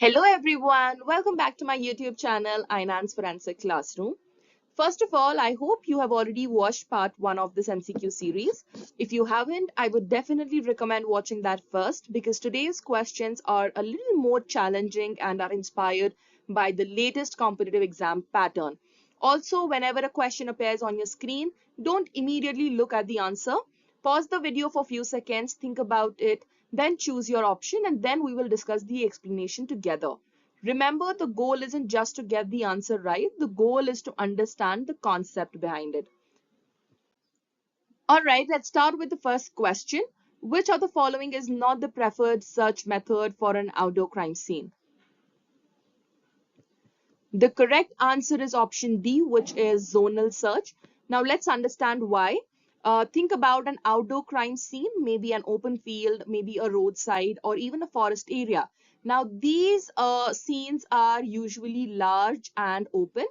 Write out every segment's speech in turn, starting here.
Hello everyone, welcome back to my YouTube channel, Inain's Forensic Classroom. First of all, I hope you have already watched part 1 of this MCQ series. If you haven't, I would definitely recommend watching that first because today's questions are a little more challenging and are inspired by the latest competitive exam pattern. Also, whenever a question appears on your screen, don't immediately look at the answer. Pause the video for a few seconds, think about it, then choose your option, and then we will discuss the explanation together. Remember, the goal isn't just to get the answer right, the goal is to understand the concept behind it. All right, let's start with the first question. Which of the following is not the preferred search method for an outdoor crime scene? The correct answer is option D, which is zonal search. Now let's understand why. Think about an outdoor crime scene, maybe an open field, maybe a roadside, or even a forest area. Now these scenes are usually large and open.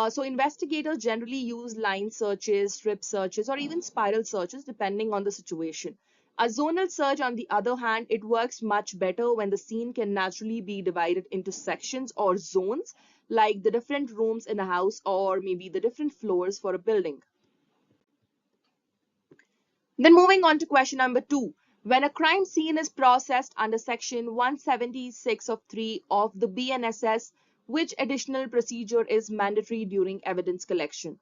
So investigators generally use line searches, strip searches, or even spiral searches depending on the situation. A zonal search, on the other hand, it works much better when the scene can naturally be divided into sections or zones, like the different rooms in a house or maybe the different floors for a building. Then moving on to question number 2. When a crime scene is processed under section 176 of 3 of the BNSS, which additional procedure is mandatory during evidence collection?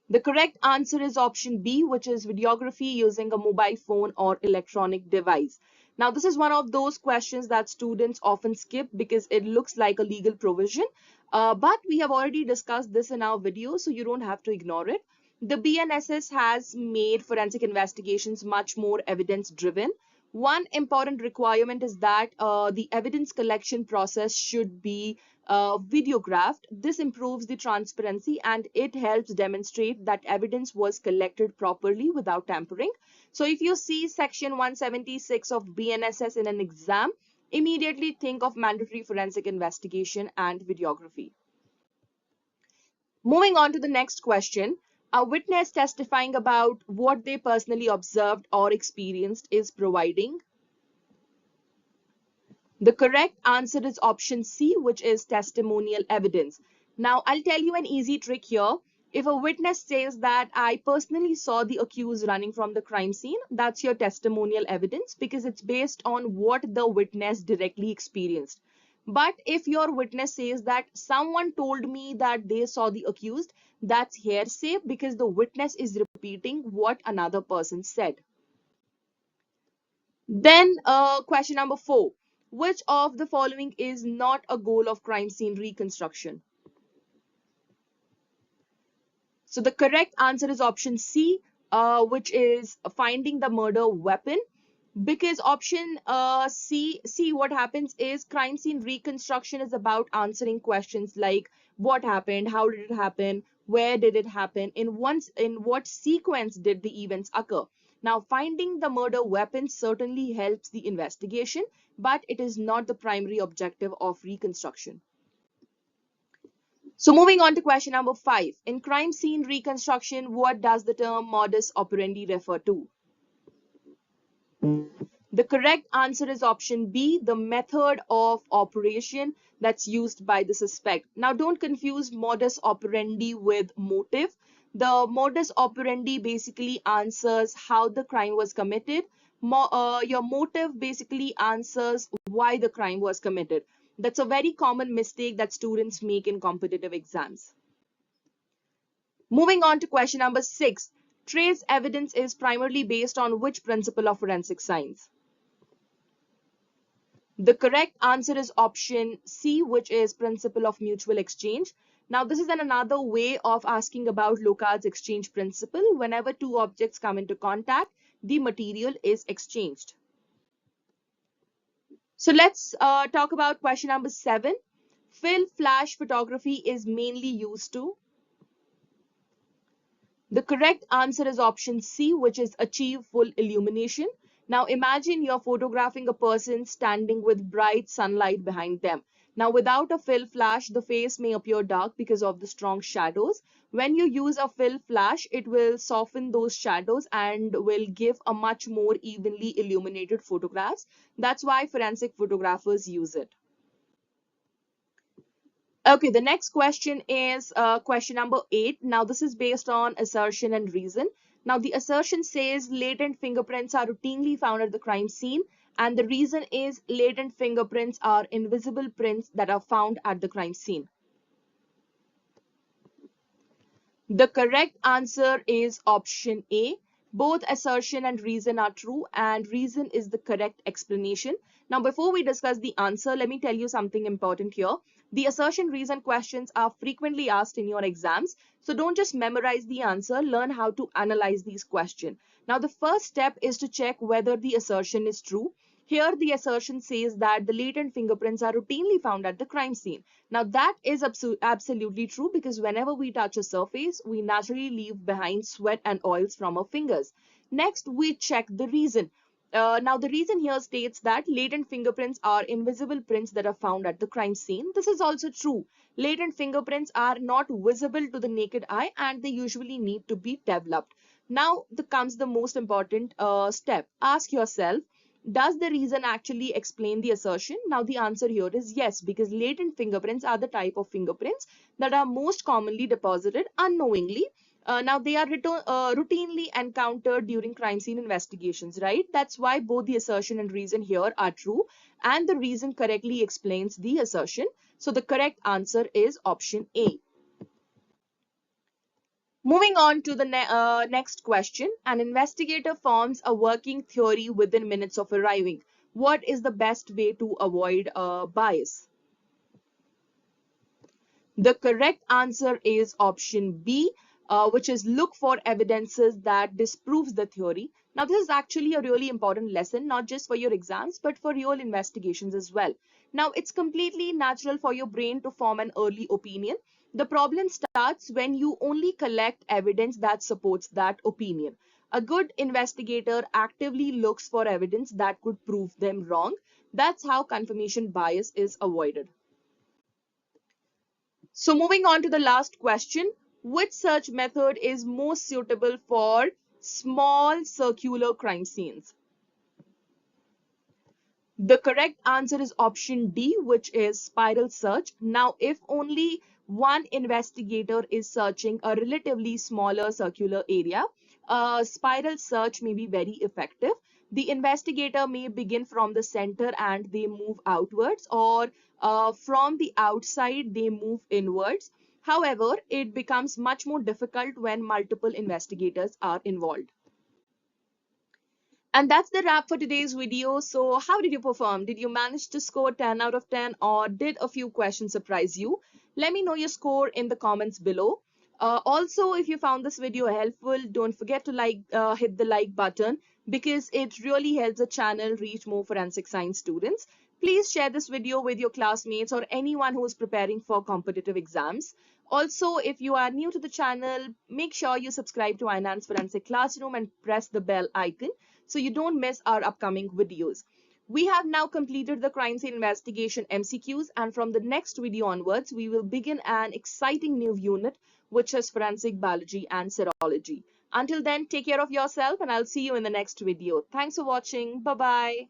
The correct answer is option B, which is videography using a mobile phone or electronic device. Now, this is one of those questions that students often skip because it looks like a legal provision, but we have already discussed this in our video, so you don't have to ignore it. The BNSS has made forensic investigations much more evidence-driven. One important requirement is that the evidence collection process should be videographed. This improves the transparency and it helps demonstrate that evidence was collected properly without tampering. So if you see section 176 of BNSS in an exam, immediately think of mandatory forensic investigation and videography. Moving on to the next question. A witness testifying about what they personally observed or experienced is providing. The correct answer is option C, which is testimonial evidence. Now, I'll tell you an easy trick here. If a witness says that I personally saw the accused running from the crime scene, that's your testimonial evidence because it's based on what the witness directly experienced. But if your witness says that someone told me that they saw the accused, that's hearsay because the witness is repeating what another person said. Then question number 4. Which of the following is not a goal of crime scene reconstruction? So the correct answer is option C, which is finding the murder weapon. Because option C, what happens is crime scene reconstruction is about answering questions like what happened, how did it happen, where did it happen, in what sequence did the events occur. Now, finding the murder weapon certainly helps the investigation, but it is not the primary objective of reconstruction. So moving on to question number 5. In crime scene reconstruction, what does the term modus operandi refer to? The correct answer is option B, the method of operation that's used by the suspect. Now, don't confuse modus operandi with motive. The modus operandi basically answers how the crime was committed. Your motive basically answers why the crime was committed. That's a very common mistake that students make in competitive exams. Moving on to question number 6. Trace evidence is primarily based on which principle of forensic science? The correct answer is option C, which is principle of mutual exchange. Now, this is another way of asking about Locard's exchange principle. Whenever two objects come into contact, the material is exchanged. So let's talk about question number 7. Film flash photography is mainly used to. The correct answer is option C, which is achieve full illumination. Now imagine you're photographing a person standing with bright sunlight behind them. Now, without a fill flash, the face may appear dark because of the strong shadows. When you use a fill flash, it will soften those shadows and will give a much more evenly illuminated photographs. That's why forensic photographers use it. Okay, the next question is question number 8. Now, this is based on assertion and reason. Now, the assertion says latent fingerprints are routinely found at the crime scene, and the reason is latent fingerprints are invisible prints that are found at the crime scene. The correct answer is option A. Both assertion and reason are true, and reason is the correct explanation. Now, before we discuss the answer, let me tell you something important here. The assertion reason questions are frequently asked in your exams, so don't just memorize the answer, learn how to analyze these questions. Now, the first step is to check whether the assertion is true. Here, the assertion says that the latent fingerprints are routinely found at the crime scene. Now, that is absolutely true because whenever we touch a surface, we naturally leave behind sweat and oils from our fingers. Next, we check the reason. Now, the reason here states that latent fingerprints are invisible prints that are found at the crime scene. This is also true. Latent fingerprints are not visible to the naked eye and they usually need to be developed. Now, comes the most important step. Ask yourself, does the reason actually explain the assertion? Now, the answer here is yes, because latent fingerprints are the type of fingerprints that are most commonly deposited unknowingly. Now, they are routinely encountered during crime scene investigations, right? That's why both the assertion and reason here are true, and the reason correctly explains the assertion. So, the correct answer is option A. Moving on to the next question. An investigator forms a working theory within minutes of arriving. What is the best way to avoid bias? The correct answer is option B, which is look for evidences that disproves the theory. Now, this is actually a really important lesson, not just for your exams, but for real investigations as well. Now, it's completely natural for your brain to form an early opinion. The problem starts when you only collect evidence that supports that opinion. A good investigator actively looks for evidence that could prove them wrong. That's how confirmation bias is avoided. So moving on to the last question, which search method is most suitable for small circular crime scenes? The correct answer is option D, which is spiral search. Now, if only one investigator is searching a relatively smaller circular area, a spiral search may be very effective. The investigator may begin from the center and they move outwards, or from the outside they move inwards. However, it becomes much more difficult when multiple investigators are involved. And that's the wrap for today's video. So how did you perform? Did you manage to score 10 out of 10 or did a few questions surprise you? Let me know your score in the comments below. Also, if you found this video helpful, don't forget to hit the like button because it really helps the channel reach more forensic science students. Please share this video with your classmates or anyone who is preparing for competitive exams. Also, if you are new to the channel, make sure you subscribe to Inain's Forensic Classroom and press the bell icon so you don't miss our upcoming videos. We have now completed the crime scene investigation MCQs, and from the next video onwards, we will begin an exciting new unit, which is forensic biology and serology. Until then, take care of yourself and I'll see you in the next video. Thanks for watching. Bye-bye.